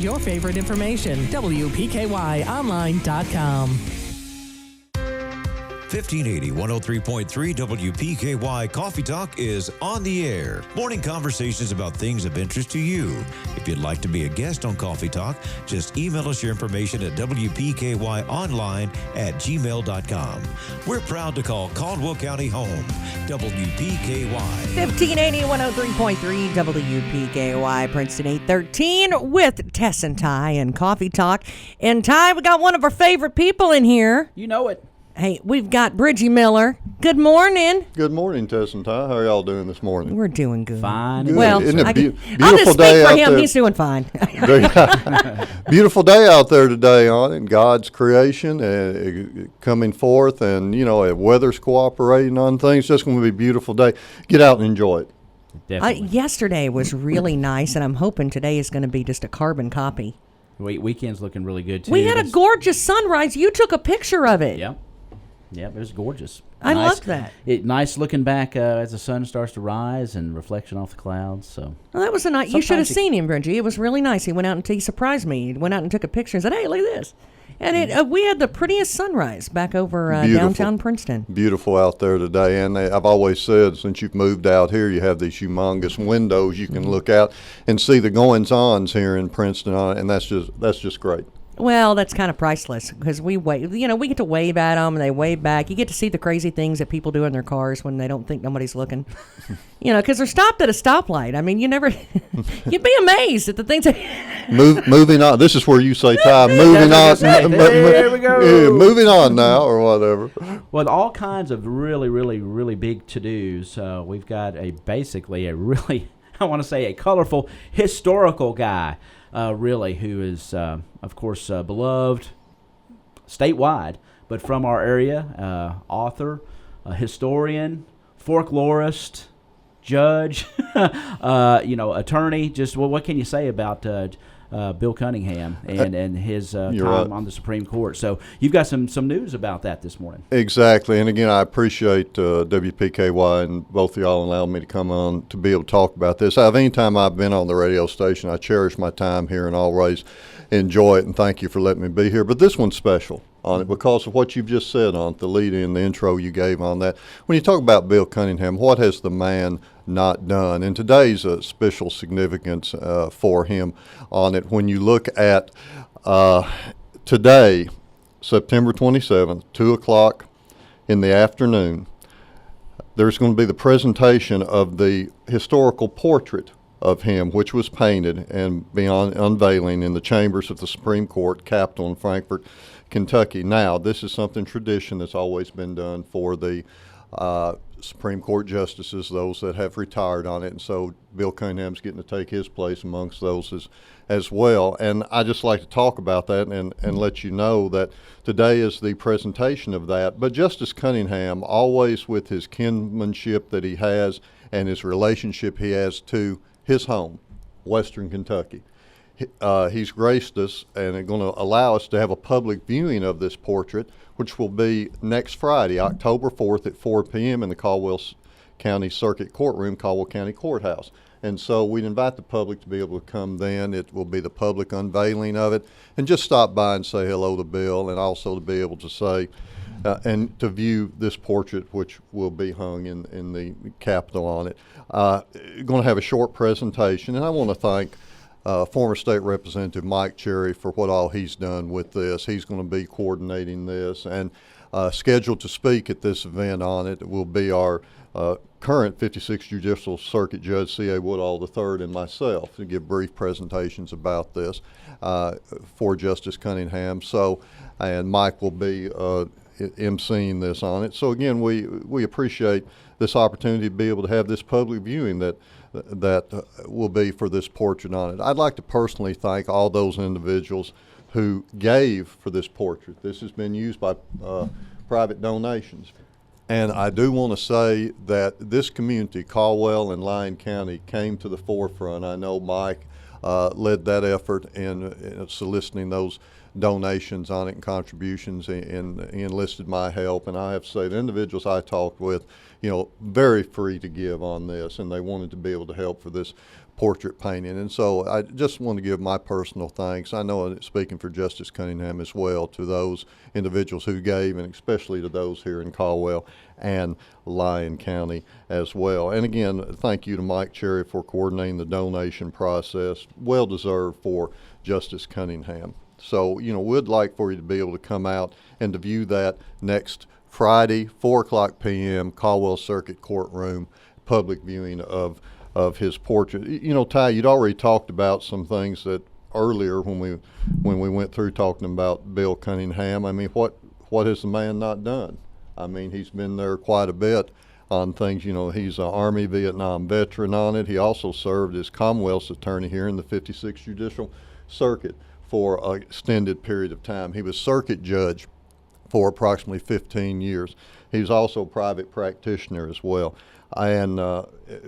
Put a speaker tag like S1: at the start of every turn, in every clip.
S1: your favorite information. WPKYonline.com.
S2: 1580 103.3 WPKY Coffee Talk is on the air. Morning conversations about things of interest to you. If you'd like to be a guest on Coffee Talk, just email us your information at WPKYonline@gmail.com. We're proud to call Caldwell County home. WPKY.
S3: 1580 103.3 WPKY, Princeton 813 with Tess and Ty and Coffee Talk. And Ty, we got one of our favorite people in here.
S4: You know it.
S3: Hey, we've got Bridgie Miller. Good morning.
S5: Good morning, Tess and Ty. How are y'all doing this morning?
S3: We're doing good.
S4: Fine.
S5: Good.
S3: Well,
S5: Isn't it
S3: I'll
S5: beautiful
S3: just
S5: day
S3: speak for
S5: out
S3: him.
S5: there?
S3: He's doing fine.
S5: Beautiful day out there today on it. God's creation coming forth, and weather's cooperating on things. It's just going to be a beautiful day. Get out and enjoy it.
S4: Definitely.
S3: Yesterday was really nice, and I'm hoping today is going to be just a carbon copy.
S4: Weekend's looking really good, too.
S3: We had a gorgeous sunrise. You took a picture of it.
S4: Yep. Yep, it was gorgeous.
S3: I loved that.
S4: Nice looking back as the sun starts to rise and reflection off the clouds. So
S3: Well, that was a nice. You should have seen him, Bridgie. It was really nice. He went out and he surprised me. He went out and took a picture and said, "Hey, look at this." And we had the prettiest sunrise back over downtown Princeton.
S5: Beautiful out there today, and I've always said since you've moved out here, you have these humongous windows you can look out and see the goings-ons here in Princeton, and that's just great.
S3: Well, that's kind of priceless because we wave. We get to wave at them and they wave back. You get to see the crazy things that people do in their cars when they don't think nobody's looking. Because they're stopped at a stoplight. I mean, you'd be amazed at the things.
S5: Moving on. This is where you say, Ty, moving on.
S4: There we go.
S5: Yeah, moving on now, or whatever.
S4: With all kinds of really, really, really big to-dos, we've got basically a really, I want to say, a colorful historical guy. Really, who is, of course, beloved statewide, but from our area, author, historian, folklorist, judge, attorney. Just what can you say about Bill Cunningham and his time
S5: right
S4: on the Supreme Court? So you've got some news about that this morning.
S5: Exactly, and again, I appreciate WPKY and both of y'all allowing me to come on to be able to talk about this. Anytime I've been on the radio station, I cherish my time here and always enjoy it, and thank you for letting me be here. But this one's special on it because of what you've just said on it, the lead in, the intro you gave on that. When you talk about Bill Cunningham, what has the man not done? And today's a special significance for him on it. When you look at today, September 27th, 2 o'clock in the afternoon, there's going to be the presentation of the historical portrait of him, which was painted and beyond unveiling in the chambers of the Supreme Court, Capitol in Frankfort, Kentucky. Now, this is tradition that's always been done for the Supreme Court justices, those that have retired on it, and so Bill Cunningham's getting to take his place amongst those as well. And I just like to talk about that and let you know that today is the presentation of that. But Justice Cunningham, always with his kinship that he has and his relationship he has to his home, Western Kentucky, he's graced us and going to allow us to have a public viewing of this portrait, which will be next Friday, October 4th at 4 p.m. in the Caldwell County Circuit Courtroom, Caldwell County Courthouse. And so we'd invite the public to be able to come then. It will be the public unveiling of it, and just stop by and say hello to Bill, and also to be able to say and to view this portrait, which will be hung in the Capitol on it. Going to have a short presentation, and I want to thank former State Representative Mike Cherry for what all he's done with this. He's going to be coordinating this, and scheduled to speak at this event on it will be our current 56th Judicial Circuit Judge C.A. Woodall III and myself to give brief presentations about this for Justice Cunningham. So, and Mike will be emceeing this on it. So again, we appreciate this opportunity to be able to have this public viewing that will be for this portrait on it. I'd like to personally thank all those individuals who gave for this portrait. This has been used by private donations. And I do want to say that this community, Caldwell and Lyon County, came to the forefront. I know Mike led that effort in soliciting those donations on it and contributions, and enlisted my help. And I have to say, the individuals I talked with, very free to give on this, and they wanted to be able to help for this portrait painting. And so I just want to give my personal thanks. I know, speaking for Justice Cunningham as well, to those individuals who gave, and especially to those here in Caldwell and Lyon County as well. And again, thank you to Mike Cherry for coordinating the donation process. Well deserved for Justice Cunningham. So, we'd like for you to be able to come out and to view that next Friday, 4 o'clock p.m., Caldwell Circuit Courtroom, public viewing of his portrait. Ty, you'd already talked about some things that earlier when we went through talking about Bill Cunningham. I mean, what has the man not done? I mean, he's been there quite a bit on things. He's an Army Vietnam veteran on it. He also served as Commonwealth's attorney here in the 56th Judicial Circuit for an extended period of time. He was circuit judge for approximately 15 years. He was also a private practitioner as well. And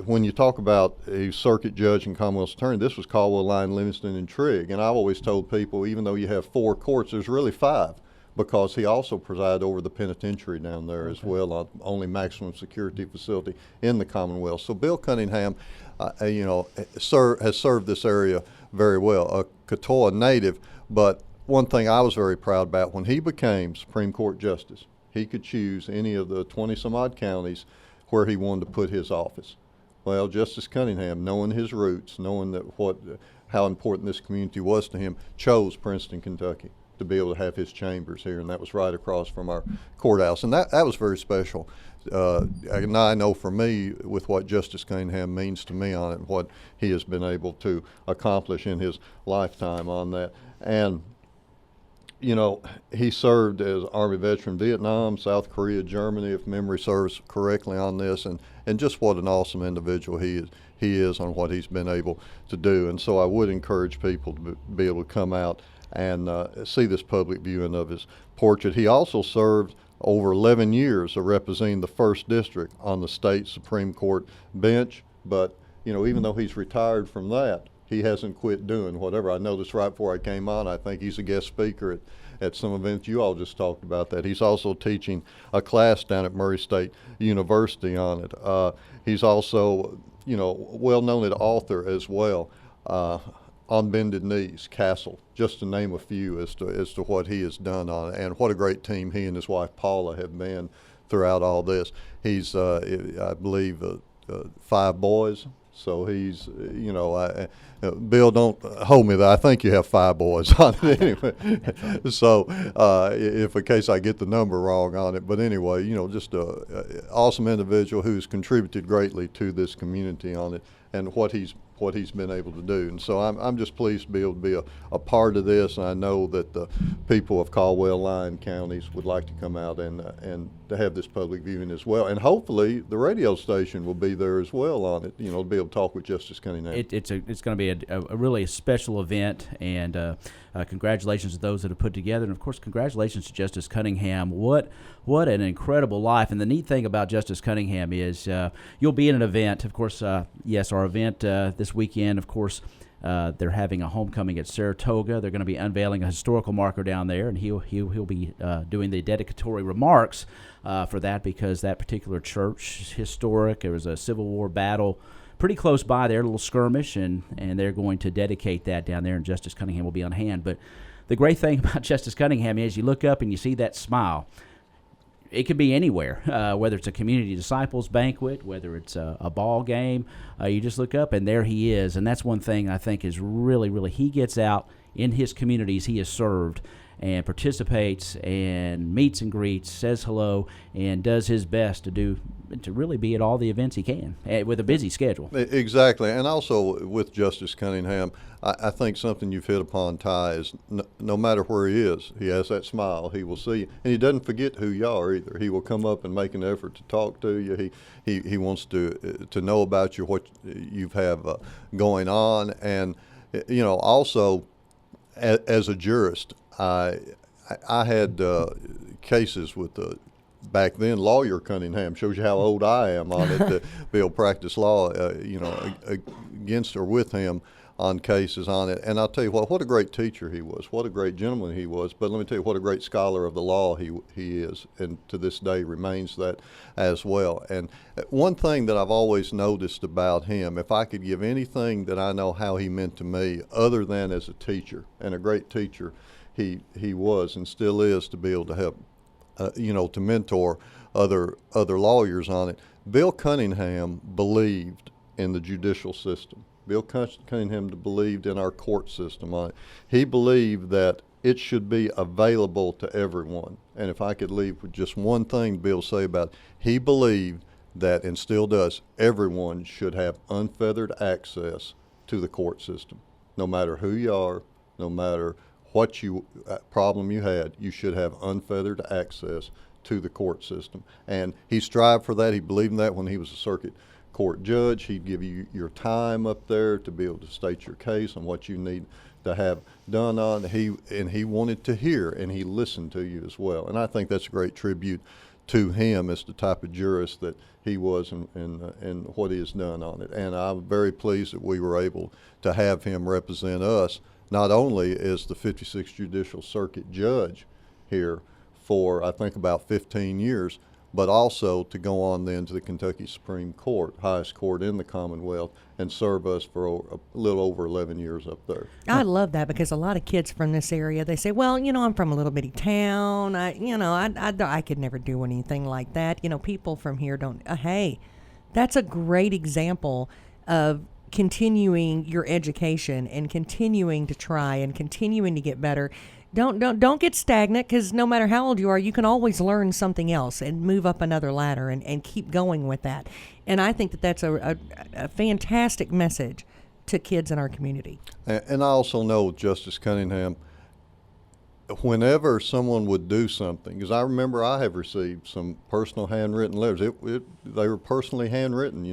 S5: when you talk about a circuit judge and Commonwealth's attorney, this was Caldwell, Lyon, Livingston, and Trigg. And I've always told people, even though you have 4 courts, there's really 5, because he also presided over the penitentiary down there as well, only maximum security facility in the Commonwealth. So Bill Cunningham, has served this area very well. A Katoa native, but one thing I was very proud about, when he became Supreme Court Justice, he could choose any of the 20-some-odd counties where he wanted to put his office. Well, Justice Cunningham, knowing his roots, knowing how important this community was to him, chose Princeton, Kentucky, to be able to have his chambers here, and that was right across from our courthouse, and that was very special. And I know for me, with what Justice Cunningham means to me on it, and what he has been able to accomplish in his lifetime on that. And he served as Army veteran, Vietnam, South Korea, Germany, if memory serves correctly on this, and just what an awesome individual he is on what he's been able to do. And so I would encourage people to be able to come out and see this public viewing of his portrait. He also served over 11 years of representing the 1st District on the state Supreme Court bench, but even though he's retired from that, he hasn't quit doing whatever. I noticed right before I came on, I think he's a guest speaker at some events. You all just talked about that. He's also teaching a class down at Murray State University on it. He's also, well-known as author as well. On Bended Knees, Castle, just to name a few as to what he has done on it, and what a great team he and his wife Paula have been throughout all this. He's, I believe, 5 boys. So he's, Bill, don't hold me there. I think you have 5 boys on it anyway. So if in case I get the number wrong on it. But anyway, just an awesome individual who's contributed greatly to this community on it, and what he's been able to do. And so I'm just pleased to be able to be a part of this, and I know that the people of Caldwell, Lyon counties would like to come out and to have this public viewing as well. And hopefully the radio station will be there as well on it, to be able to talk with Justice Cunningham.
S4: It's going to be a really special event, and congratulations to those that have put together, and of course congratulations to Justice Cunningham. What an incredible life. And the neat thing about Justice Cunningham is you'll be in an event, of course. Yes, our event this weekend, of course, they're having a homecoming at Saratoga. They're going to be unveiling a historical marker down there, and he'll be doing the dedicatory remarks for that, because that particular church is historic. There was a Civil War battle pretty close by there, a little skirmish, and they're going to dedicate that down there, and Justice Cunningham will be on hand. But the great thing about Justice Cunningham is you look up and you see that smile. It could be anywhere, whether it's a community disciples banquet, whether it's a ball game. You just look up and there he is. And that's one thing I think is really, really, he gets out in his communities he has served and participates and meets and greets, says hello, and does his best to really be at all the events he can with a busy schedule.
S5: Exactly. And also with Justice Cunningham, I think something you've hit upon, Ty, is no matter where he is, he has that smile. He will see you, and he doesn't forget who you are either. He will come up and make an effort to talk to you. He wants to know about you, what you have going on. And, also as a jurist, I had cases with the back then lawyer Cunningham. Shows you how old I am on it to be able to practice law, against or with him on cases on it. And I'll tell you what a great teacher he was, what a great gentleman he was. But let me tell you what a great scholar of the law he is, and to this day remains that as well. And one thing that I've always noticed about him, if I could give anything that I know how he meant to me, other than as a teacher, and a great teacher he was and still is, to be able to help, to mentor other lawyers on it. Bill Cunningham believed in the judicial system. Bill Cunningham believed in our court system. He believed that it should be available to everyone. And if I could leave with just one thing Bill say about it, he believed that, and still does, everyone should have unfettered access to the court system. No matter who you are, no matter what problem you had, you should have unfettered access to the court system. And he strived for that. He believed in that when he was a circuit court judge. He'd give you your time up there to be able to state your case and what you need to have done on. He wanted to hear, and he listened to you as well. And I think that's a great tribute to him as the type of jurist that he was, and what he has done on it. And I'm very pleased that we were able to have him represent us, not only as the 56th Judicial Circuit judge here for, I think, about 15 years, but also to go on then to the Kentucky Supreme Court, highest court in the Commonwealth, and serve us for a little over 11 years up there.
S3: I love that, because a lot of kids from this area, they say, well, I'm from a little bitty town. I could never do anything like that. People from here don't. Hey, that's a great example of continuing your education and continuing to try and continuing to get better. Don't get stagnant, because no matter how old you are, you can always learn something else and move up another ladder and keep going with that. And I think that that's a fantastic message to kids in our community.
S5: And I also know Justice Cunningham, whenever someone would do something, because I remember I have received some personal handwritten letters. They were personally handwritten.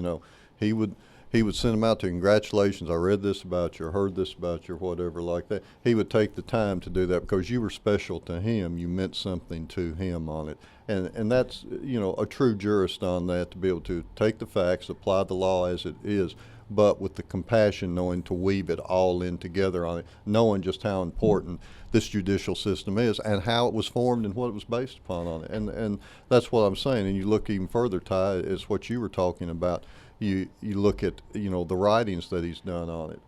S5: He would send them out to, congratulations, I read this about you, or heard this about you, or whatever like that. He would take the time to do that because you were special to him. You meant something to him on it. And that's, a true jurist on that, to be able to take the facts, apply the law as it is, but with the compassion, knowing to weave it all in together on it, knowing just how important this judicial system is and how it was formed and what it was based upon on it. And that's what I'm saying. And you look even further, Ty, is what you were talking about. You look at, the writings that he's done on it,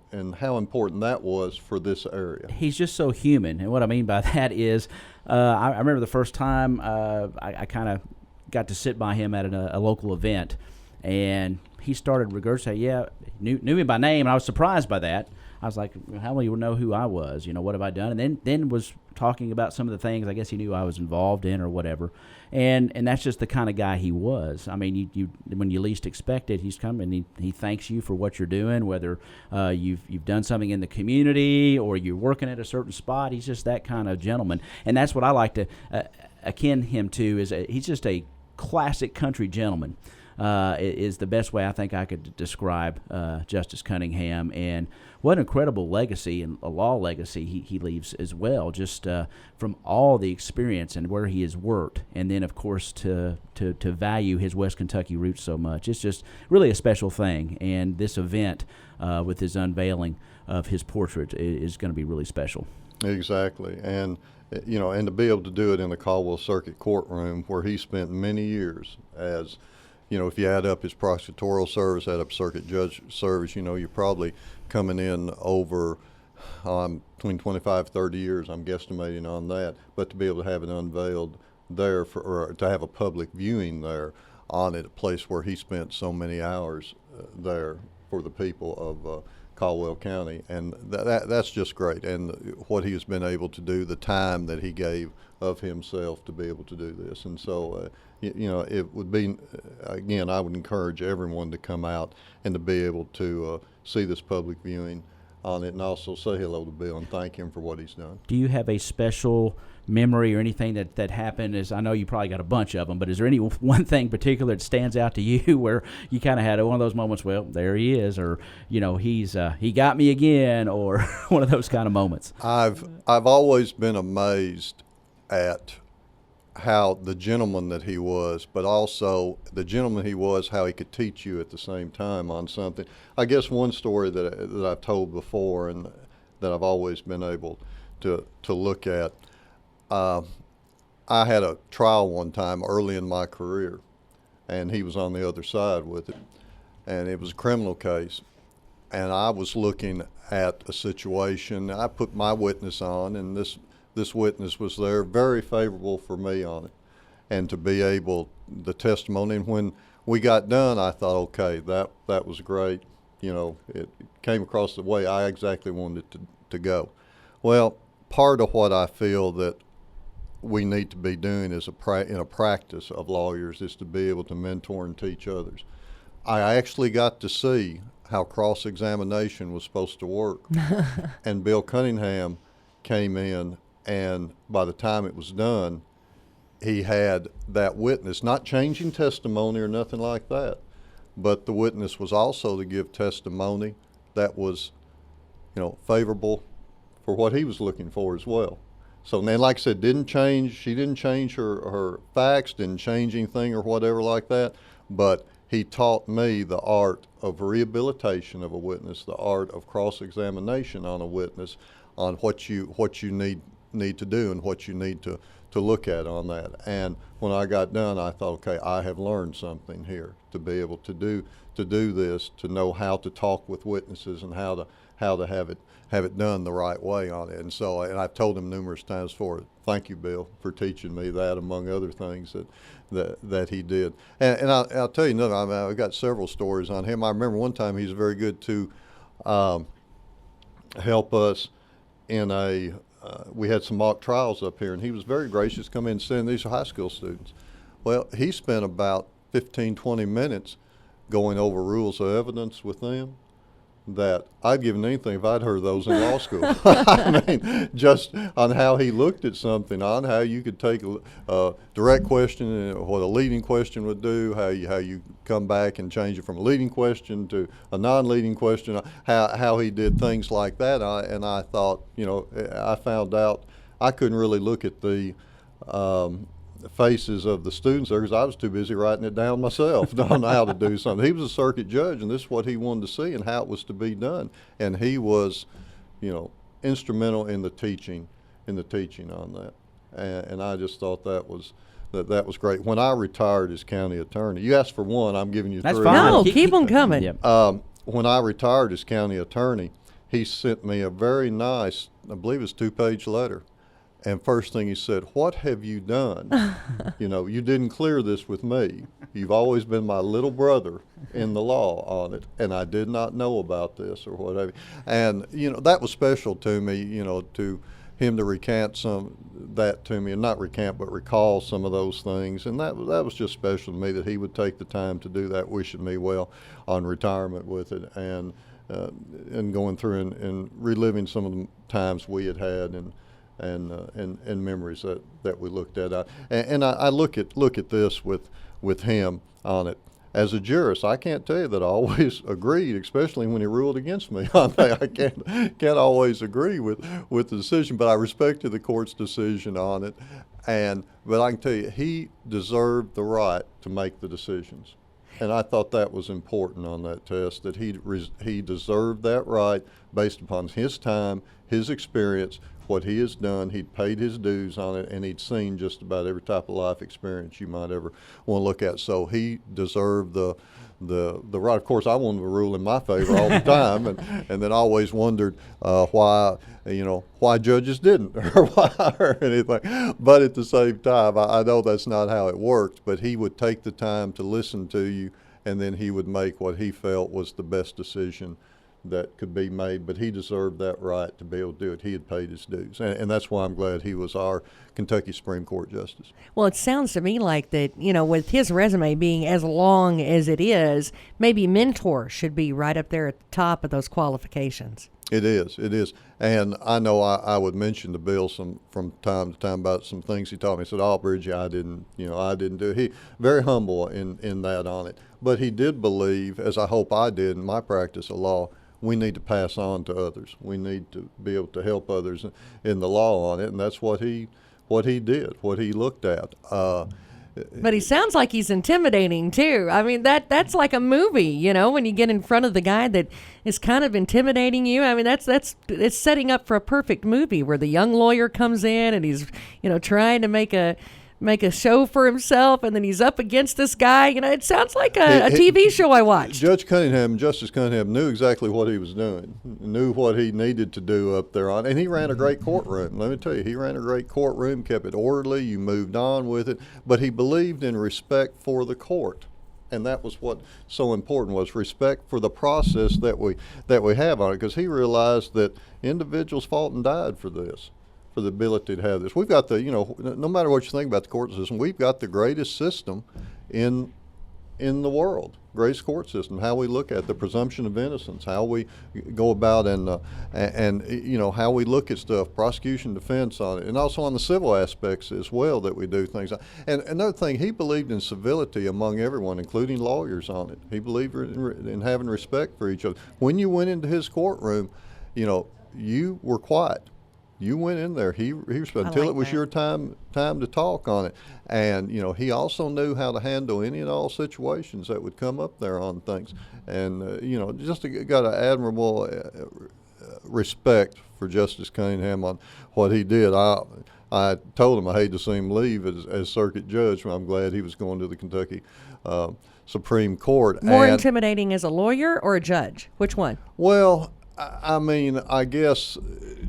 S5: and how important that was for this area.
S4: He's just so human. And what I mean by that is, I remember the first time I kind of got to sit by him at a local event, and he started regurgitating, knew me by name, and I was surprised by that. I was like, how will you know who I was? What have I done? And then was talking about some of the things I guess he knew I was involved in or whatever. And that's just the kind of guy he was. I mean, you when you least expect it, he's coming and he thanks you for what you're doing, whether you've done something in the community or you're working at a certain spot. He's just that kind of gentleman. And that's what I like to akin him to, is he's just a classic country gentleman. Is the best way I think I could describe Justice Cunningham, and what an incredible legacy, and a law legacy he leaves as well, just from all the experience and where he has worked, and then of course to value his West Kentucky roots so much. It's just really a special thing, and this event with his unveiling of his portrait is going to be really special.
S5: Exactly, and and to be able to do it in the Caldwell Circuit courtroom, where he spent many years as, if you add up his prosecutorial service, add up circuit judge service, you're probably coming in over between 25, 30 years, I'm guesstimating on that. But to be able to have it unveiled there, or to have a public viewing there on it, a place where he spent so many hours there for the people of Caldwell County, and that's just great. And what he has been able to do, the time that he gave of himself to be able to do this. And so, it would be, again, I would encourage everyone to come out and to be able to see this public viewing on it, and also say hello to Bill and thank him for what he's done.
S4: Do you have a special memory or anything that happened? As I know you probably got a bunch of them, but is there any one thing particular that stands out to you where you kind of had one of those moments, well, there he is, or he got me again, or one of those kind of moments?
S5: I've always been amazed at how the gentleman that he was, but also the gentleman he was, how he could teach you at the same time on something. I guess one story that I've told before and that I've always been able to look at, I had a trial one time early in my career, and he was on the other side with it, and it was a criminal case, and I was looking at a situation. I put my witness on, and this witness was there, very favorable for me on it, and to be able, the testimony, and when we got done, I thought, okay, that was great. You know, it came across the way I exactly wanted it to go. Well, part of what I feel that we need to be doing is in a practice of lawyers is to be able to mentor and teach others. I actually got to see how cross-examination was supposed to work, and Bill Cunningham came in, and by the time it was done, he had that witness, not changing testimony or nothing like that, but the witness was also to give testimony that was, favorable for what he was looking for as well. So then, like I said, she didn't change her facts, didn't change anything or whatever like that, but he taught me the art of rehabilitation of a witness, the art of cross-examination on a witness, on what you need to do and what you need to look at on that. And when I got done, I thought, okay, I have learned something here to be able to do this, to know how to talk with witnesses and how to have it done the right way on it. And so, and I've told him numerous times thank you, Bill, for teaching me that, among other things that he did. And I'll tell you another. I've got several stories on him. I remember one time he was very good to help us in we had some mock trials up here, and he was very gracious to come in and send these high school students. Well, he spent about 15, 20 minutes going over rules of evidence with them that I'd given anything if I'd heard those in law school. I mean, just on how he looked at something, on how you could take a direct question and what a leading question would do, how you come back and change it from a leading question to a non-leading question, how he did things like that. And I thought, I found out I couldn't really look at the faces of the students there because I was too busy writing it down myself on how to do something. He was a circuit judge, and this is what he wanted to see and how it was to be done. And he was, instrumental in the teaching on that. And I just thought that was great. When I retired as county attorney, you asked for one, I'm giving you
S4: That's
S5: three.
S4: fine.
S3: No, keep them coming.
S4: Yep.
S5: When I retired as county attorney, he sent me a very nice, I believe it's 2-page letter. And first thing he said, "What have you done? You didn't clear this with me. You've always been my little brother in the law on it, and I did not know about this or whatever." And, that was special to me, to him to recant some that to me, and not recant, but recall some of those things. And that was just special to me that he would take the time to do that, wishing me well on retirement with it, and going through and reliving some of the times we had and memories that we looked at. And I look at this with him on it. As a jurist, I can't tell you that I always agreed, especially when he ruled against me on that. I can't always agree with the decision, but I respected the court's decision on it. But I can tell you, he deserved the right to make the decisions. And I thought that was important on that test, that he deserved that right based upon his time, his experience, what he has done. He'd paid his dues on it, and he'd seen just about every type of life experience you might ever want to look at. So he deserved the right. Of course, I wanted to rule in my favor all the time, and then always wondered why judges didn't or anything. But at the same time, I know that's not how it worked. But he would take the time to listen to you, and then he would make what he felt was the best decision that could be made. But he deserved that right to be able to do it. He had paid his dues, and that's why I'm glad he was our Kentucky Supreme Court justice.
S3: Well, it sounds to me like that, with his resume being as long as it is, maybe mentor should be right up there at the top of those qualifications.
S5: It is. And I know I would mention to Bill from time to time about some things he taught me. He said, "Oh, Bridgie, I didn't do it." He very humble in that on it. But he did believe, as I hope I did in my practice of law, we need to pass on to others. We need to be able to help others in the law on it, and that's what he what he did, what he looked at.
S3: But he sounds like he's intimidating too. I mean, that's like a movie, you know, when you get in front of the guy that is kind of intimidating you. I mean, it's setting up for a perfect movie where the young lawyer comes in and he's, you know, trying to make a show for himself, and then he's up against this guy. You know, it sounds like a TV show I watched.
S5: Judge Cunningham, Justice Cunningham, knew exactly what he was doing, knew what he needed to do up there on, and he ran a great courtroom. Let me tell you, he ran a great courtroom, kept it orderly, you moved on with it, but he believed in respect for the court. And that was what so important was respect for the process that we have on it, because he realized that individuals fought and died for this, for the ability to have this. We've got the, you know, no matter what you think about the court system, we've got the greatest system in the world, greatest court system. How we look at the presumption of innocence, how we go about and you know, how we look at stuff, prosecution, defense on it, and also on the civil aspects as well that we do things. And another thing, he believed in civility among everyone, including lawyers on it. He believed in having respect for each other. When you went into his courtroom, you know, you were quiet. You went in there. He respected until it was your time to talk on it. And you know, he also knew how to handle any and all situations that would come up there on things. And you know, just got an admirable respect for Justice Cunningham on what he did. I told him I hate to see him leave as circuit judge, but I'm glad he was going to the Kentucky Supreme Court.
S3: More intimidating as a lawyer or a judge? Which one?
S5: Well, I mean, I guess.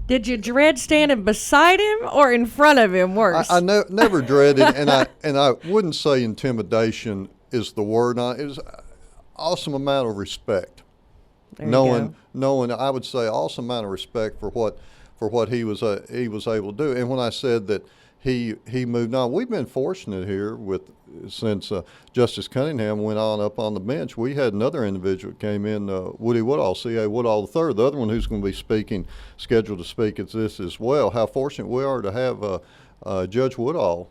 S3: Did you dread standing beside him or in front of him? Worse.
S5: I never dreaded, and I wouldn't say intimidation is the word. It was awesome amount of respect. Knowing, I would say awesome amount of respect for what he was able to do. And when I said that he moved on, we've been fortunate here since Justice Cunningham went on up on the bench. We had another individual that came in, Woody Woodall, C.A. Woodall III, the other one who's going to be scheduled to speak at this as well. How fortunate we are to have Judge Woodall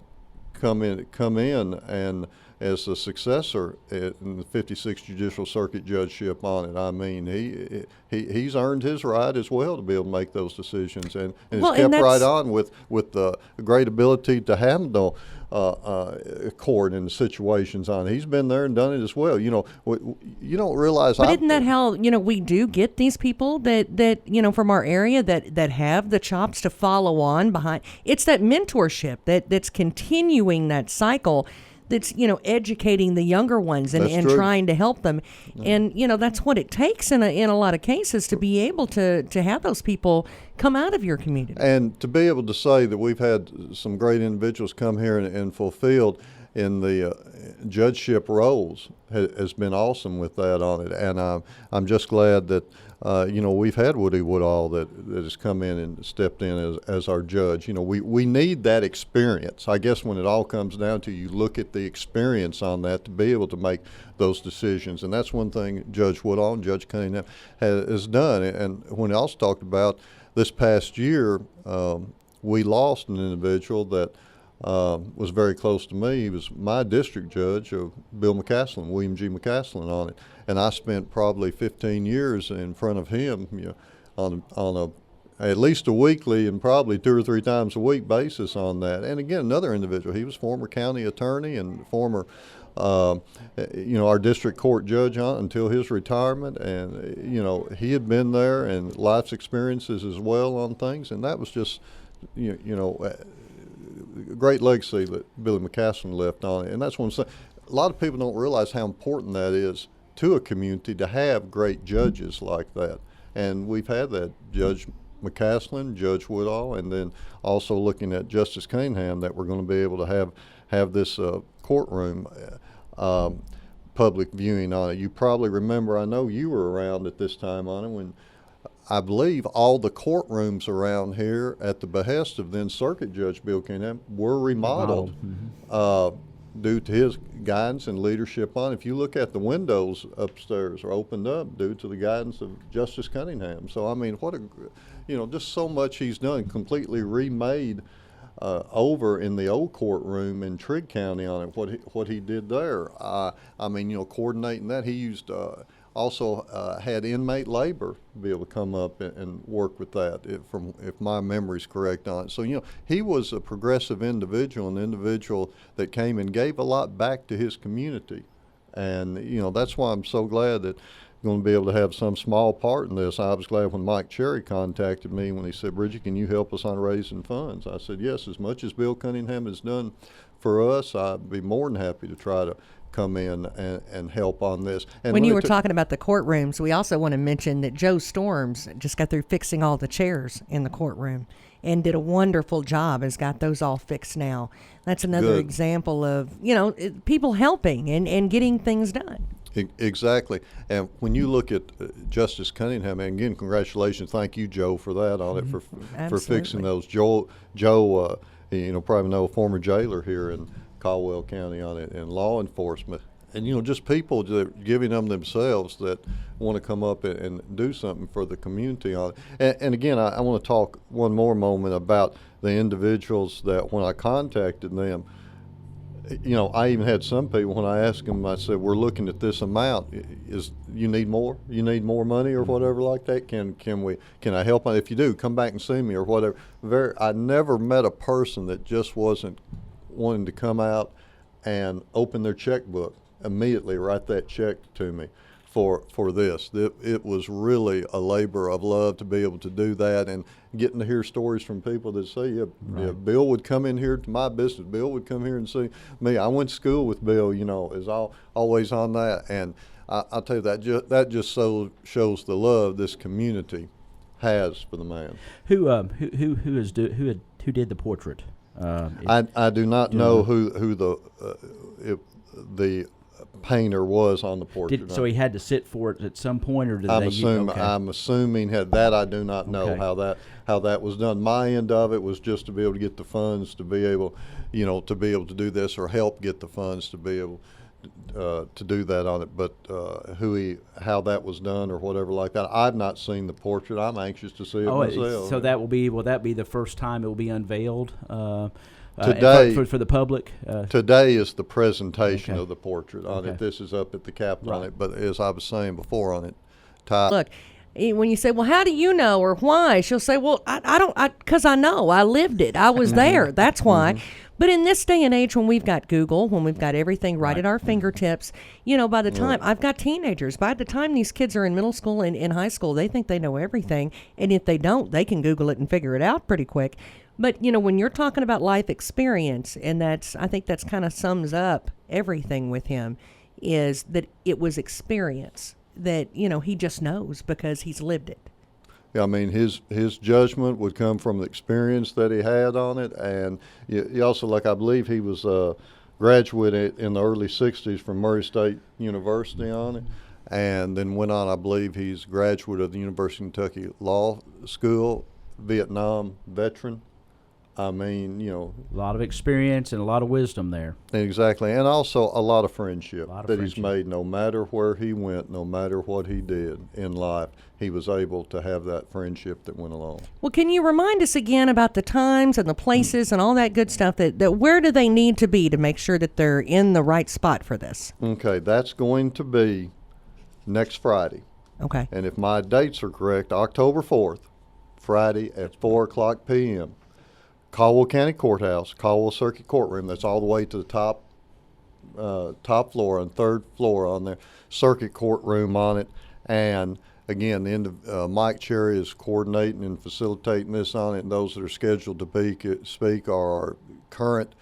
S5: come in and as a successor in the 56th Judicial Circuit judgeship on it. I mean, he's earned his right as well to be able to make those decisions, and has kept right on with the great ability to handle court and the situations on it. He's been there and done it as well. You know, you don't realize.
S3: But isn't that how, you know, we do get these people that you know, from our area that have the chops to follow on behind? It's that mentorship that's continuing that cycle. That's, you know, educating the younger ones and trying to help them. Yeah. And, you know, that's what it takes in a lot of cases to be able to have those people come out of your community. And
S5: to be able to say that we've had some great individuals come here and fulfilled in the judgeship roles has been awesome with that on it. And I'm just glad that, you know, we've had Woody Woodall that has come in and stepped in as our judge. You know, we need that experience. I guess when it all comes down to, you look at the experience on that to be able to make those decisions. And that's one thing Judge Woodall and Judge Cunningham has done. And when else talked about this past year, we lost an individual that was very close to me. He was my district judge, Bill McCaslin, William G. McCaslin on it. And I spent probably 15 years in front of him, you know, on at least a weekly and probably 2 or 3 times a week basis on that. And again, another individual. He was former county attorney and former, you know, our district court judge until his retirement. And, you know, he had been there and life's experiences as well on things. And that was just, you know, great legacy that Billy McCaslin left on it. And that's one thing. A lot of people don't realize how important that is to a community to have great judges like that. And we've had that, Judge McCaslin, Judge Woodall, and then also looking at Justice Cunningham, that we're going to be able to have this courtroom public viewing on it. You probably remember, I know you were around at this time on it, when I believe all the courtrooms around here, at the behest of then Circuit Judge Bill Cunningham, were remodeled. Due to his guidance and leadership on. If you look at the windows upstairs are opened up due to the guidance of Justice Cunningham. So I mean, what a, you know, just so much he's done, completely remade over in the old courtroom in Trigg County on it. What he did there. I mean, you know, coordinating that, he used also had inmate labor be able to come up and work with that, if my memory's correct on it. So, he was a progressive individual, an individual that came and gave a lot back to his community. And, that's why I'm so glad that I'm going to be able to have some small part in this. I was glad when Mike Cherry contacted me when he said, Bridgie, can you help us on raising funds? I said, yes, as much as Bill Cunningham has done for us, I'd be more than happy to try to come in and help on this. And
S3: when you were talking about the courtrooms, we also want to mention that Joe Storms just got through fixing all the chairs in the courtroom and did a wonderful job, has got those all fixed now. That's another example of, people helping and getting things done.
S5: Exactly. And when you look at Justice Cunningham, and again, congratulations, thank you, Joe, for that on it, for fixing those. Joe, probably know, former jailer here in Caldwell County on it, and law enforcement. And, just people that are giving them themselves that want to come up and do something for the community on it. And again, I want to talk one more moment about the individuals that when I contacted them, I even had some people when I asked them, I said, we're looking at this amount. You need more? You need more money or whatever like that? Can I help? If you do, come back and see me or whatever. I never met a person that just wasn't wanting to come out and open their checkbook, immediately write that check to me for this. It was really a labor of love to be able to do that, and getting to hear stories from people that say, yeah, Bill would come in here to my business. Bill would come here and see me. I went to school with Bill, is always on that. And I'll tell you, that just shows the love this community has for the man.
S4: Who did the portrait?
S5: I do not know who the painter was on the portrait.
S4: So he had to sit for it at some point, or did
S5: I'm assuming that I do not know how that was done. My end of it was just to be able to get the funds to be able, to do this, or help get the funds to be able to do that on it. But how that was done or whatever like that, I've not seen the portrait. I'm anxious to see it myself.
S4: So will that be the first time it will be unveiled?
S5: Today,
S4: for the public?
S5: Today is the presentation of the portrait on it. This is up at the Capitol on it. But as I was saying before on it,
S3: look, when you say, well, how do you know or why? She'll say, well, because I know. I lived it. I was there. That's why. But in this day and age, when we've got Google, when we've got everything right at our fingertips, by the time I've got teenagers, by the time these kids are in middle school and in high school, they think they know everything. And if they don't, they can Google it and figure it out pretty quick. But, when you're talking about life experience, and I think that's kind of sums up everything with him, is that it was experience that, he just knows because he's lived it.
S5: Yeah, I mean, his judgment would come from the experience that he had on it. And he also, I believe he was a graduate in the early 60s from Murray State University on it. And then went on, I believe he's a graduate of the University of Kentucky Law School, Vietnam veteran. I mean,
S4: a lot of experience and a lot of wisdom there.
S5: Exactly. And also a lot of friendship he's made. No matter where he went, no matter what he did in life, he was able to have that friendship that went along.
S3: Well, can you remind us again about the times and the places and all that good stuff, that where do they need to be to make sure that they're in the right spot for this?
S5: Okay, that's going to be next Friday.
S3: Okay.
S5: And if my dates are correct, October 4th, Friday at 4 o'clock p.m., Caldwell County Courthouse, Caldwell Circuit Courtroom. That's all the way to the top floor and third floor on there. Circuit Courtroom on it. And again, Mike Cherry is coordinating and facilitating this on it. And those that are scheduled to speak are our current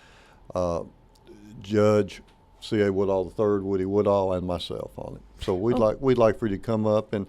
S5: Judge C.A. Woodall III, Woody Woodall, and myself on it. So we'd like for you to come up, and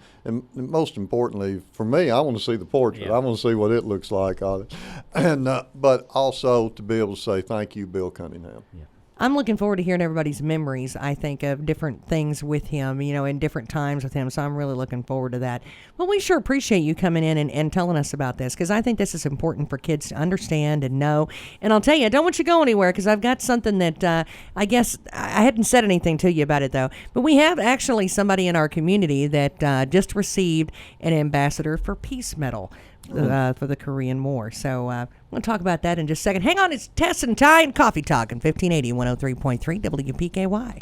S5: most importantly for me, I want to see the portrait. I want to see what it looks like on it, and but also to be able to say thank you, Bill Cunningham.
S3: Yeah. I'm looking forward to hearing everybody's memories, I think, of different things with him, in different times with him. So I'm really looking forward to that. Well, we sure appreciate you coming in and telling us about this, because I think this is important for kids to understand and know. And I'll tell you, I don't want you to go anywhere, because I've got something that I guess I hadn't said anything to you about it, though. But we have actually somebody in our community that just received an Ambassador for Peace Medal for the Korean War. So I'm going to talk about that in just a second. Hang on, it's Tess and Ty and Coffee Talk on 1580 103.3 WPKY.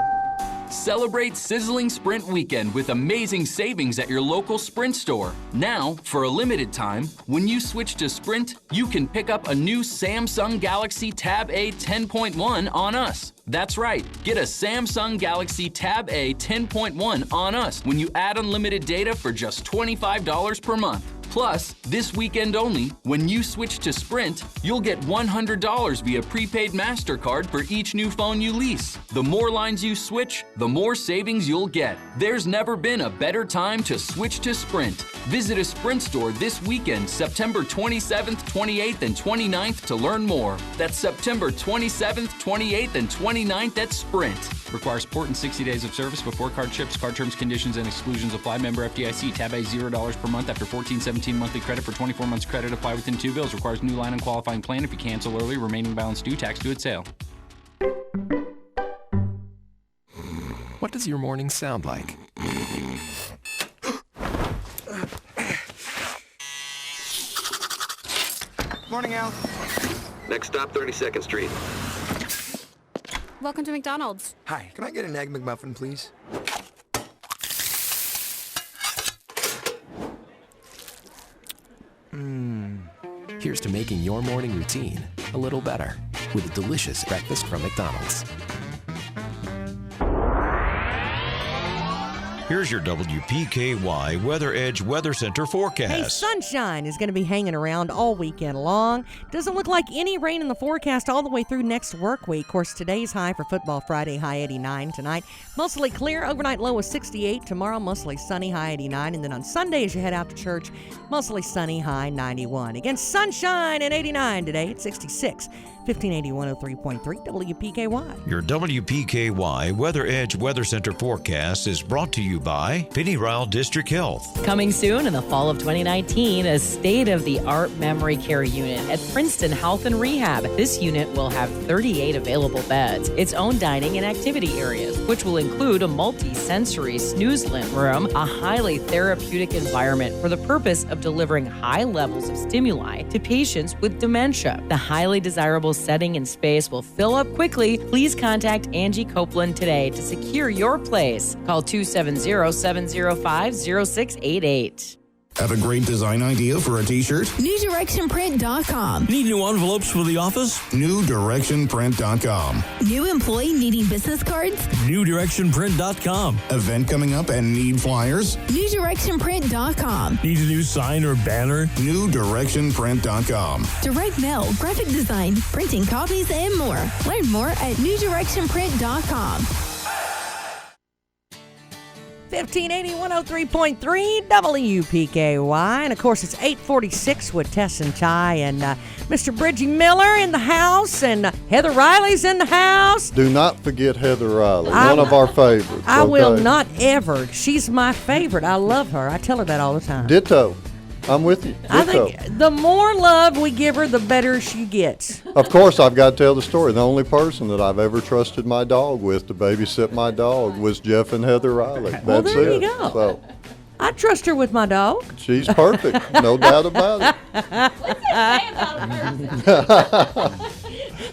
S1: Celebrate Sizzling Sprint Weekend with amazing savings at your local Sprint store. Now, for a limited time, when you switch to Sprint, you can pick up a new Samsung Galaxy Tab A 10.1 on us. That's right, get a Samsung Galaxy Tab A 10.1 on us when you add unlimited data for just $25 per month. Plus, this weekend only, when you switch to Sprint, you'll get $100 via prepaid MasterCard for each new phone you lease. The more lines you switch, the more savings you'll get. There's never been a better time to switch to Sprint. Visit a Sprint store this weekend, September 27th, 28th, and 29th to learn more. That's September 27th, 28th, and 29th at Sprint. Requires support and 60 days of service before card ships. Card terms, conditions, and exclusions apply. Member FDIC. Tab A $0 per month after 1417 monthly credit for 24 months credit. Apply within 2 bills. Requires new line and qualifying plan. If you cancel early, remaining balance due. Tax due at sale.
S6: What does your morning sound like?
S7: Morning, Al.
S8: Next stop, 32nd Street.
S9: Welcome to McDonald's.
S7: Hi, can I get an Egg McMuffin, please?
S6: Here's to making your morning routine a little better with a delicious breakfast from McDonald's.
S2: Here's your WPKY Weather Edge Weather Center forecast.
S3: Hey, sunshine is going to be hanging around all weekend long. Doesn't look like any rain in the forecast all the way through next work week. Of course, today's high for Football Friday, high 89 tonight. Mostly clear, overnight low is 68. Tomorrow, mostly sunny, high 89. And then on Sunday, as you head out to church, mostly sunny, high 91. Again, sunshine and 89 today at 66. 1580 103.3 WPKY.
S2: Your WPKY Weather Edge Weather Center forecast is brought to you by Penny Ryle District Health.
S10: Coming soon in the fall of 2019, a state-of-the-art memory care unit at Princeton Health and Rehab. This unit will have 38 available beds, its own dining and activity areas, which will include a multi-sensory snooze-lint room, a highly therapeutic environment for the purpose of delivering high levels of stimuli to patients with dementia. The highly desirable setting and space will fill up quickly. Please contact Angie Copeland today to secure your place. Call 270-705-0688.
S11: Have a great design idea for a t-shirt?
S12: NewDirectionPrint.com.
S11: Need new envelopes for the office? NewDirectionPrint.com.
S12: New employee needing business cards?
S11: NewDirectionPrint.com. Event coming up and need flyers?
S12: NewDirectionPrint.com.
S11: Need a new sign or banner? NewDirectionPrint.com.
S12: Direct mail, graphic design, printing copies, and more. Learn more at NewDirectionPrint.com.
S3: 1580 103.3 WPKY. And of course, it's 846 with Tess and Ty and Mr. Bridgie Miller in the house and Heather Riley's in the house.
S5: Do not forget Heather Riley, one of our favorites.
S3: I will not ever. She's my favorite. I love her. I tell her that all the time.
S5: Ditto. I'm with you. Ditto.
S3: I think the more love we give her, the better she gets.
S5: Of course, I've got to tell the story. The only person that I've ever trusted my dog with to babysit my dog was Jeff and Heather Riley. That's
S3: well, there
S5: it.
S3: You go.
S5: So,
S3: I trust her with my dog.
S5: She's perfect. No doubt about it.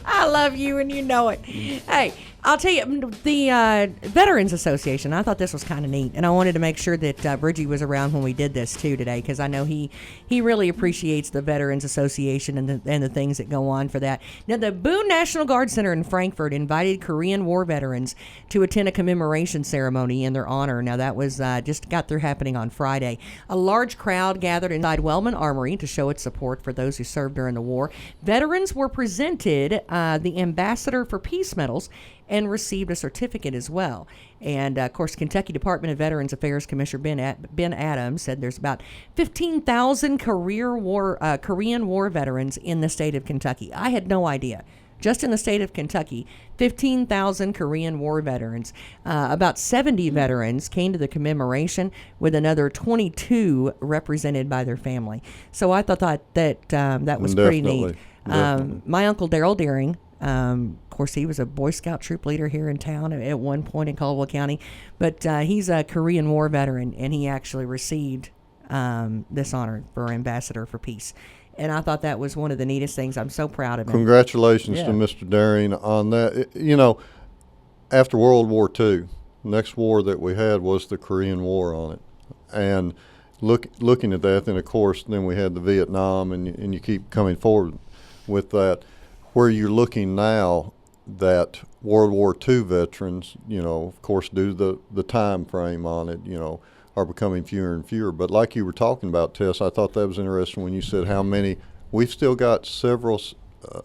S3: I love you and you know it. Hey, I'll tell you, the Veterans Association, I thought this was kind of neat, and I wanted to make sure that Bridgie was around when we did this, too, today, because I know he really appreciates the Veterans Association and the things that go on for that. Now, the Boone National Guard Center in Frankfort invited Korean War veterans to attend a commemoration ceremony in their honor. Now, that was just got through happening on Friday. A large crowd gathered inside Wellman Armory to show its support for those who served during the war. Veterans were presented the Ambassador for Peace medals and received a certificate as well. And, of course, Kentucky Department of Veterans Affairs Commissioner Ben Adams said there's about 15,000 Korean War veterans in the state of Kentucky. I had no idea. Just in the state of Kentucky, 15,000 Korean War veterans. About 70 veterans came to the commemoration, with another 22 represented by their family. So I thought that was pretty neat. My uncle Darrell Deering, of course, he was a Boy Scout troop leader here in town at one point in Caldwell County, but he's a Korean War veteran, and he actually received this honor for Ambassador for Peace. And I thought that was one of the neatest things. I'm so proud of him.
S5: Congratulations to Mr. Daring on that. You know, after World War II, next war that we had was the Korean War on it. And looking at that, then of course, then we had the Vietnam, and you keep coming forward with that. Where you're looking now, that World War II veterans, of course, due to the time frame on it, are becoming fewer and fewer. But like you were talking about, Tess, I thought that was interesting when you said how many. We've still got several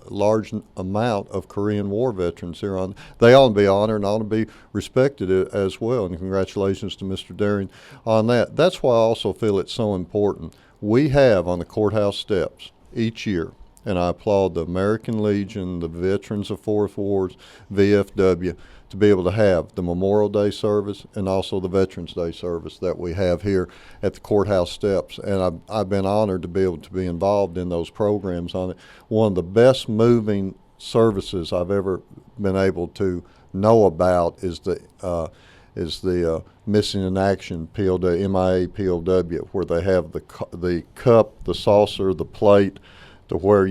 S5: large amount of Korean War veterans here on. They ought to be honored and ought to be respected as well. And congratulations to Mr. Daring on that. That's why I also feel it's so important. We have on the courthouse steps each year, and I applaud the American Legion, the Veterans of Fourth Wards, VFW, to be able to have the Memorial Day service and also the Veterans Day service that we have here at the courthouse steps. And I've been honored to be able to be involved in those programs on it. One of the best moving services I've ever been able to know about is the Missing in Action POW, MIA POW, where they have the cup, the saucer, the plate, to where,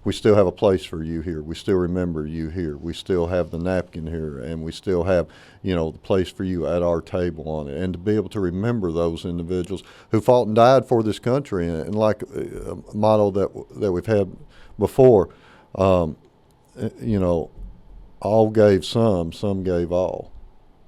S5: we still have a place for you here. We still remember you here. We still have the napkin here, and we still have, the place for you at our table on it. And to be able to remember those individuals who fought and died for this country, and like a motto that we've had before, all gave some gave all.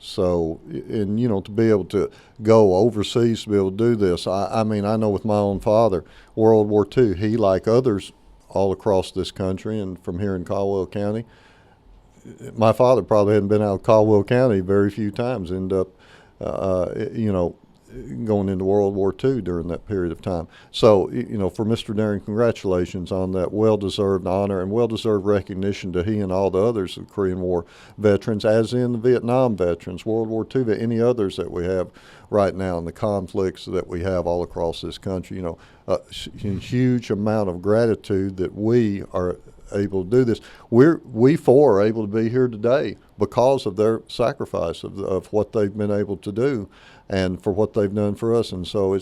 S5: So, and, to be able to go overseas to be able to do this, I mean, I know with my own father, World War II, he, like others all across this country and from here in Caldwell County, my father probably hadn't been out of Caldwell County very few times, ended up, going into World War II during that period of time. So, for Mr. Daring, congratulations on that well-deserved honor and well-deserved recognition to he and all the others of Korean War veterans, as in the Vietnam veterans, World War II, any others that we have right now in the conflicts that we have all across this country. A huge amount of gratitude that we are able to do this. We four are able to be here today because of their sacrifice of what they've been able to do and for what they've done for us. And so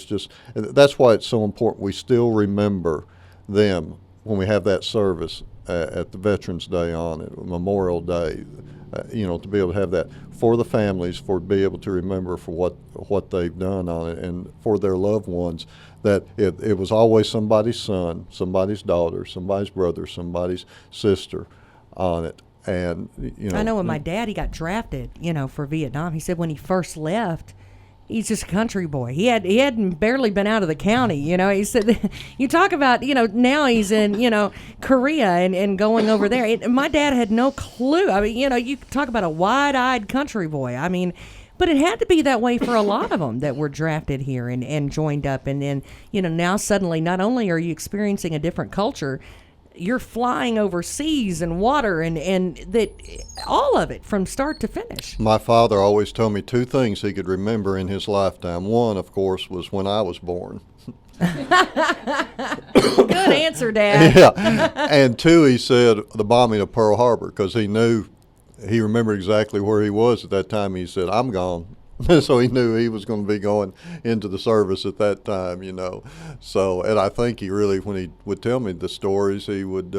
S5: that's why it's so important we still remember them when we have that service at the Veterans Day on it, Memorial Day, to be able to have that for the families, for to be able to remember for what they've done on it, and for their loved ones, that it was always somebody's son, somebody's daughter, somebody's brother, somebody's sister on it. And,
S3: I know when my daddy got drafted, for Vietnam, he said when he first left, he's just a country boy. He hadn't barely been out of the county, He said, you talk about, now he's in, Korea and going over there. My dad had no clue. I mean, you talk about a wide-eyed country boy. I mean, but it had to be that way for a lot of them that were drafted here and joined up. And then, now suddenly not only are you experiencing a different culture, you're flying over seas and water and that all of it from start to finish.
S5: My father always told me two things he could remember in his lifetime. One, of course, was when I was born.
S3: Good answer, Dad.
S5: Yeah. And two, he said the bombing of Pearl Harbor, because he remembered exactly where he was at that time. He said, I'm gone. So he knew he was going to be going into the service at that time, So, and I think he really, when he would tell me the stories, he would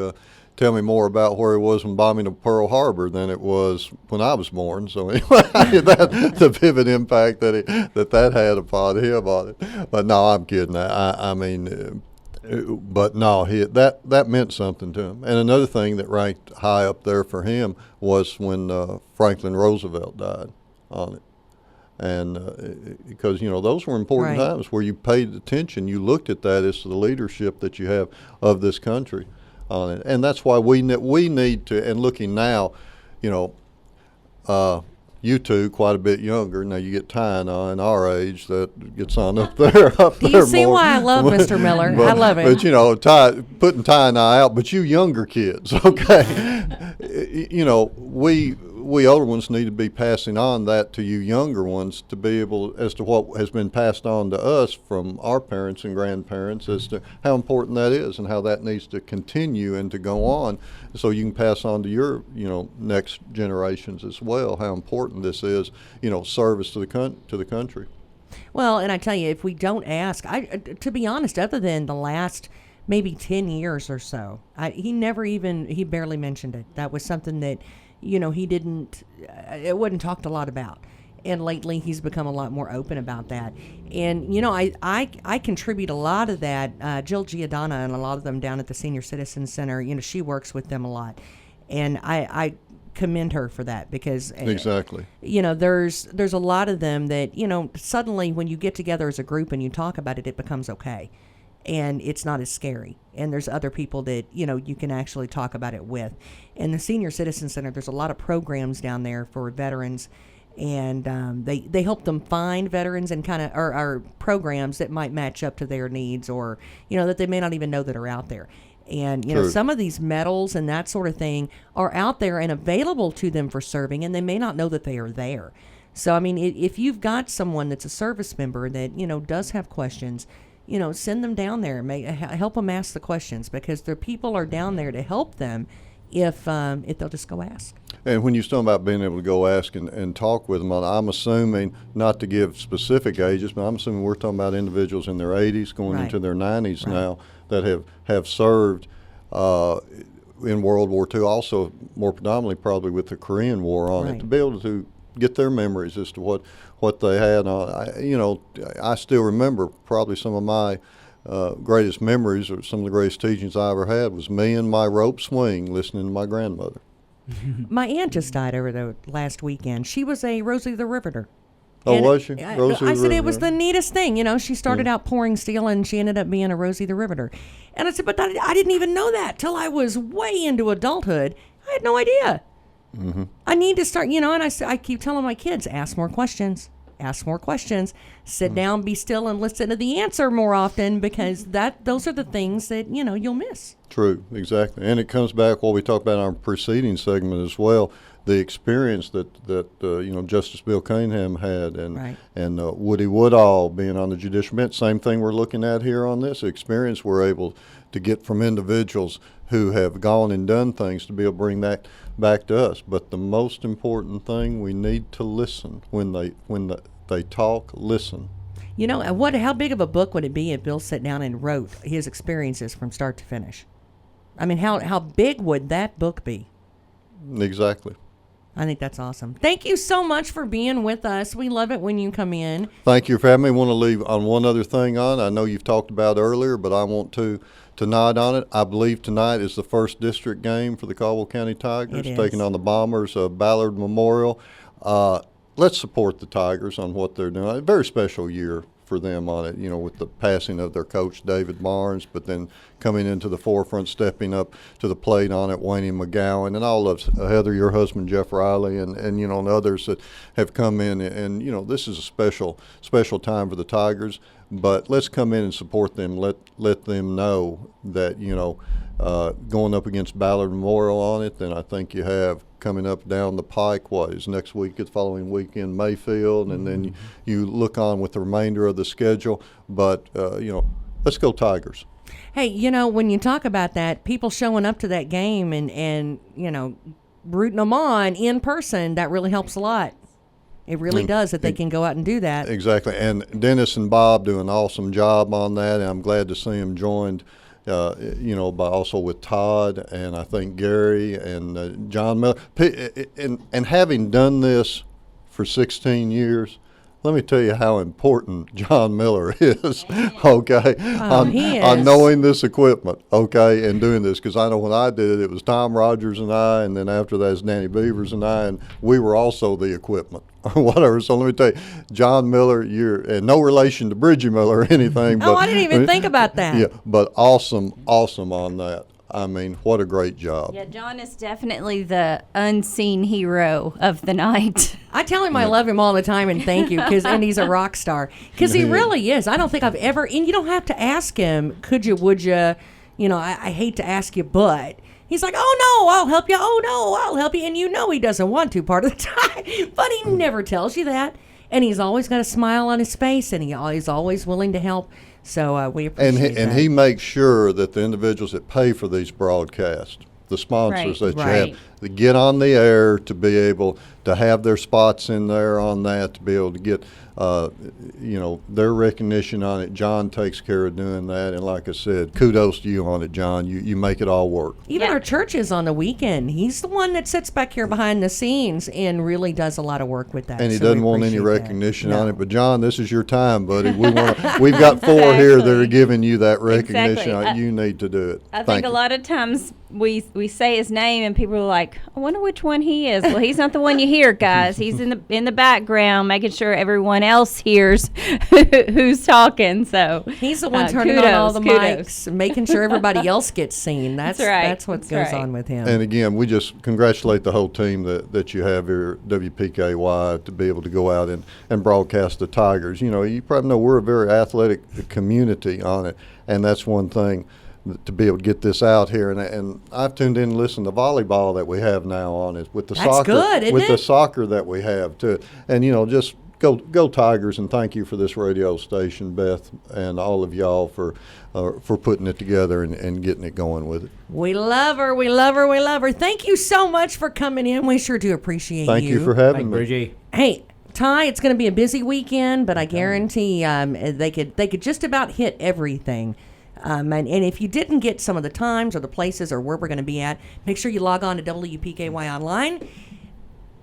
S5: tell me more about where he was when bombing of Pearl Harbor than it was when I was born. So anyway, the vivid impact that had upon him on it. But no, I'm kidding. I mean, but no, that meant something to him. And another thing that ranked high up there for him was when Franklin Roosevelt died on it. And because, those were important times where you paid attention, you looked at that as the leadership that you have of this country on it. And that's why we need to, and looking now, you two quite a bit younger. Now you get Ty now in our age that gets on up there.
S3: Do you see why I love Mr. Miller? I love him.
S5: But Ty, putting Ty and I out, but you younger kids, okay? We older ones need to be passing on that to you younger ones to be able, as to what has been passed on to us from our parents and grandparents, as to how important that is and how that needs to continue and to go on, so you can pass on to your next generations as well how important this is, service to the country.
S3: Well, and I tell you, if we don't ask, to be honest, other than the last maybe 10 years or so, he barely mentioned it. That was something that he didn't, it wasn't talked a lot about. And lately he's become a lot more open about that. And, I contribute a lot of that. Jill Giordana and a lot of them down at the Senior Citizen Center, she works with them a lot. And I commend her for that because
S5: exactly.
S3: There's a lot of them that suddenly when you get together as a group and you talk about it, it becomes okay, and it's not as scary. And there's other people that you can actually talk about it with. And the Senior Citizen Center, there's a lot of programs down there for veterans, and they help them find veterans and kind of or programs that might match up to their needs, or that they may not even know that are out there. And, some of these medals and that sort of thing are out there and available to them for serving, and they may not know that they are there. So, I mean, if you've got someone that's a service member that, does have questions, send them down there. Help them ask the questions, because their people are down there to help them if they'll just go ask.
S5: And when you're talking about being able to go ask and talk with them, I'm assuming, not to give specific ages, but I'm assuming we're talking about individuals in their 80s going into their 90s now that have served in World War II, also more predominantly probably with the Korean War on it, to be able to get their memories as to what they had. I still remember probably some of my greatest memories, or some of the greatest teachings I ever had, was me and my rope swing listening to my grandmother.
S3: My aunt just died over the last weekend. She was a Rosie the Riveter.
S5: Oh, was she?
S3: I said it was the neatest thing. She started out pouring steel, and she ended up being a Rosie the Riveter. And I said, but I didn't even know that till I was way into adulthood. I had no idea. Mm-hmm. I need to start, and I keep telling my kids, ask more questions. Ask more questions. Sit down, be still, and listen to the answer more often, because those are the things that, you'll miss.
S5: True, exactly. And it comes back what we talked about in our preceding segment as well, the experience that Justice Bill Cunningham had, and Woody Woodall being on the judicial bench. Same thing we're looking at here on this experience we're able to get from individuals who have gone and done things to be able to bring that back to us. But the most important thing, we need to listen when they talk. Listen.
S3: How big of a book would it be if Bill sat down and wrote his experiences from start to finish? I mean, how big would that book be?
S5: Exactly.
S3: I think that's awesome. Thank you so much for being with us. We love it when you come in.
S5: Thank you for having me. I want to leave on one other thing I know you've talked about earlier, but I want to nod on it. I believe tonight is the first district game for the Caldwell County Tigers, taking on the Bombers of Ballard Memorial. Let's support the Tigers on what they're doing. A very special year for them on it, with the passing of their coach, David Barnes, but then coming into the forefront, stepping up to the plate on it, Wayne McGowan, and all of Heather, your husband, Jeff Riley, and others that have come in. And, this is a special time for the Tigers, but let's come in and support them. Let them know that, going up against Ballard Memorial on it, then I think you have coming up down the pike, is next week, the following weekend, Mayfield, and then you look on with the remainder of the schedule. But, let's go Tigers.
S3: Hey, when you talk about that, people showing up to that game and rooting them on in person, that really helps a lot. It really does, that they can go out and do that.
S5: Exactly. And Dennis and Bob do an awesome job on that, and I'm glad to see them joined by also with Todd, and I think Gary and John Miller. And having done this for 16 years, let me tell you how important John Miller is, okay, on knowing this equipment, okay, and doing this. Because I know when I did it was Tom Rogers and I, and then after that it's Danny Beavers and I, and we were also the equipment or whatever. So let me tell you, John Miller, you're no relation to Bridgie Miller or anything.
S3: But, I didn't even think about that.
S5: Yeah, but awesome on that. I mean, what a great job.
S9: Yeah, John is definitely the unseen hero of the night. I
S3: tell him I love him all the time and thank you, and he's a rock star. Because he really is. I don't think I've ever, and you don't have to ask him, could you, would you, I hate to ask you, but. He's like, oh, no, I'll help you. Oh, no, I'll help you. And he doesn't want to part of the time, but he never tells you that. And he's always got a smile on his face, and he's always willing to help. So we appreciate that.
S5: And he makes sure that the individuals that pay for these broadcasts, the sponsors that you have, to get on the air, to be able to have their spots in there on that, to be able to get their recognition on it. John takes care of doing that, and like I said, kudos to you on it, John. You make it all work.
S3: Even our churches on the weekend, he's the one that sits back here behind the scenes and really does a lot of work with that.
S5: And he doesn't want any recognition on it. But John, this is your time, buddy. We've got 4 here that are giving you that recognition.
S9: Exactly.
S5: You need to do it.
S9: I think a lot of times we say his name and people are like, I wonder which one he is. Well, he's not the one you hear, guys. He's in the background making sure everyone else hears who's talking. So
S3: he's the one turning on all the mics, making sure everybody else gets seen. That's right. That's what goes on with him.
S5: And again, we just congratulate the whole team that you have here at WPKY to be able to go out and broadcast the Tigers. You probably know we're a very athletic community on it, and that's one thing to be able to get this out here. And I've tuned in and listened to volleyball that we have now on it with the soccer.
S3: Good, isn't it?
S5: The soccer that we have too. And just go Tigers, and thank you for this radio station, Beth, and all of y'all for putting it together and getting it going with it.
S3: We love her. We love her. We love her. Thank you so much for coming in. We sure do appreciate
S5: Thank you for having me.
S4: Bridgie.
S3: Hey, Ty, it's going to be a busy weekend, but I guarantee they could just about hit everything. And if you didn't get some of the times or the places or where we're going to be at, make sure you log on to WPKY Online.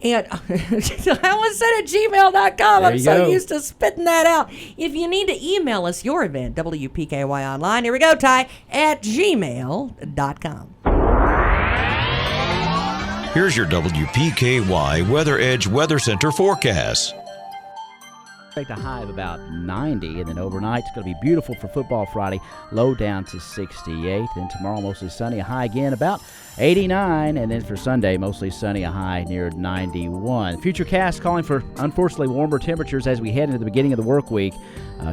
S3: And I almost said at gmail.com. I'm so used to spitting that out. If you need to email us your event, WPKY Online, here we go, Ty, at gmail.com.
S2: Here's your WPKY Weather Edge Weather Center forecast.
S4: Expect a high of about 90, and then overnight it's going to be beautiful for Football Friday, low down to 68. Then tomorrow mostly sunny, a high again about 89, and then for Sunday mostly sunny, a high near 91. Futurecast calling for unfortunately warmer temperatures as we head into the beginning of the work week.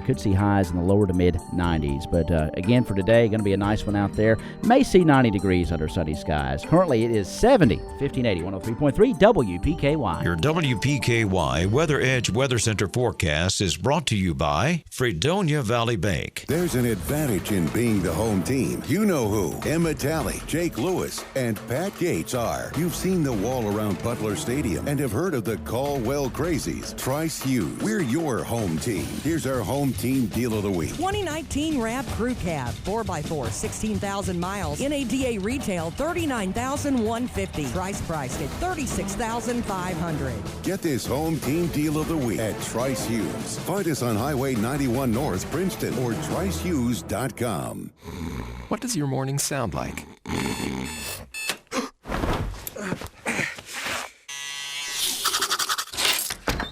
S4: Could see highs in the lower to mid 90s, but again for today, going to be a nice one out there. May see 90 degrees under sunny skies. Currently it is 70, 1580, 103.3 WPKY.
S2: Your WPKY Weather Edge Weather Center forecast is brought to you by Fredonia Valley Bank.
S13: There's an advantage in being the home team. You know who Emma Talley, Jake Lewis, and Pat Gates are. You've seen the wall around Butler Stadium and have heard of the Caldwell Crazies. Trice Hughes, we're your home team. Here's our home team deal of the week.
S14: 2019 Ram Crew Cab 4x4, 16,000 miles. NADA retail $39,150. Price priced at $36,500.
S13: Get this home team deal of the week at Trice Hughes. Find us on Highway 91 North, Princeton, or tricehughes.com.
S6: What does your morning sound like?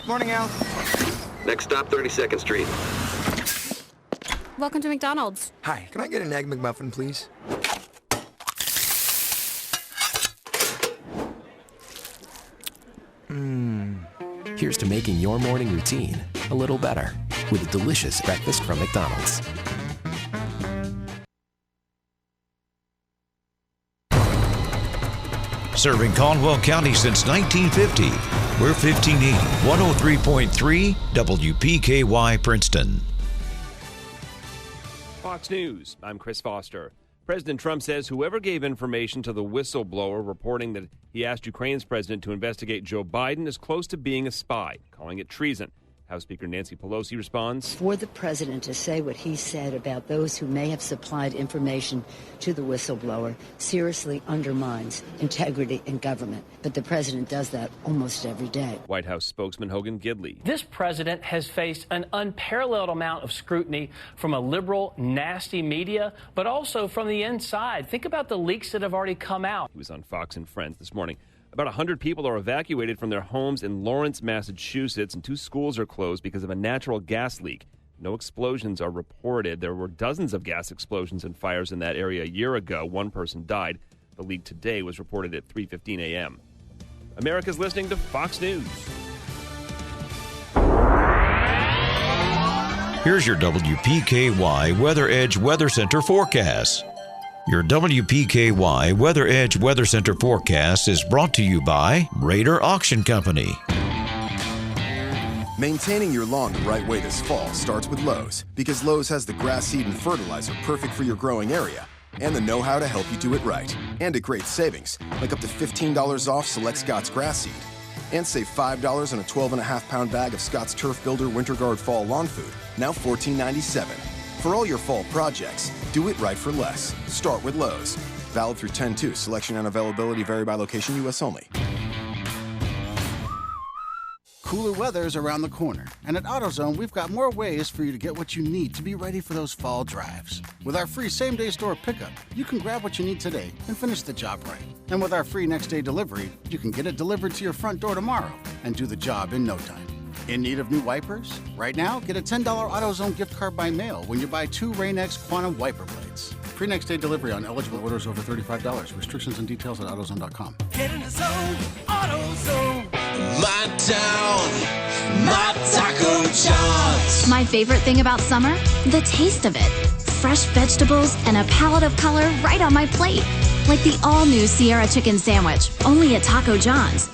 S7: Morning, Al.
S8: Next stop, 32nd Street.
S15: Welcome to McDonald's.
S7: Hi, can I get an Egg McMuffin, please?
S6: Here's to making your morning routine a little better with a delicious breakfast from McDonald's.
S2: Serving Caldwell County since 1950. We're 1580, 103.3 WPKY Princeton.
S16: Fox News, I'm Chris Foster. President Trump says whoever gave information to the whistleblower reporting that he asked Ukraine's president to investigate Joe Biden is close to being a spy, calling it treason. House Speaker Nancy Pelosi responds.
S17: For the president to say what he said about those who may have supplied information to the whistleblower seriously undermines integrity in government. But the president does that almost every day.
S16: White House spokesman Hogan Gidley.
S18: This president has faced an unparalleled amount of scrutiny from a liberal, nasty media, but also from the inside. Think about the leaks that have already come out.
S16: He was on Fox and Friends this morning. About 100 people are evacuated from their homes in Lawrence, Massachusetts, and 2 schools are closed because of a natural gas leak. No explosions are reported. There were dozens of gas explosions and fires in that area a year ago. 1 person died. The leak today was reported at 3:15 a.m. America's listening to Fox News.
S2: Here's your WPKY Weather Edge Weather Center forecast. Your WPKY Weather Edge Weather Center forecast is brought to you by Raider Auction Company.
S19: Maintaining your lawn the right way this fall starts with Lowe's, because Lowe's has the grass seed and fertilizer perfect for your growing area, and the know-how to help you do it right, and at great savings, like up to $15 off select Scott's grass seed. And save $5 on a 12.5-pound bag of Scott's Turf Builder Winter Guard Fall Lawn Food, now $14.97. For all your fall projects, do it right for less. Start with Lowe's. Valid through 10/2. Selection and availability vary by location, U.S. only.
S15: Cooler weather is around the corner, and at AutoZone, we've got more ways for you to get what you need to be ready for those fall drives. With our free same-day store pickup, you can grab what you need today and finish the job right. And with our free next-day delivery, you can get it delivered to your front door tomorrow and do the job in no time. In need of new wipers? Right now, get a $10 AutoZone gift card by mail when you buy 2 Rain-X Quantum wiper blades. Free next-day delivery on eligible orders over $35. Restrictions and details at AutoZone.com.
S20: Get in the zone, AutoZone. My town, my Taco John's.
S21: My favorite thing about summer? The taste of it. Fresh vegetables and a palette of color right on my plate. Like the all-new Sierra Chicken Sandwich, only at Taco John's.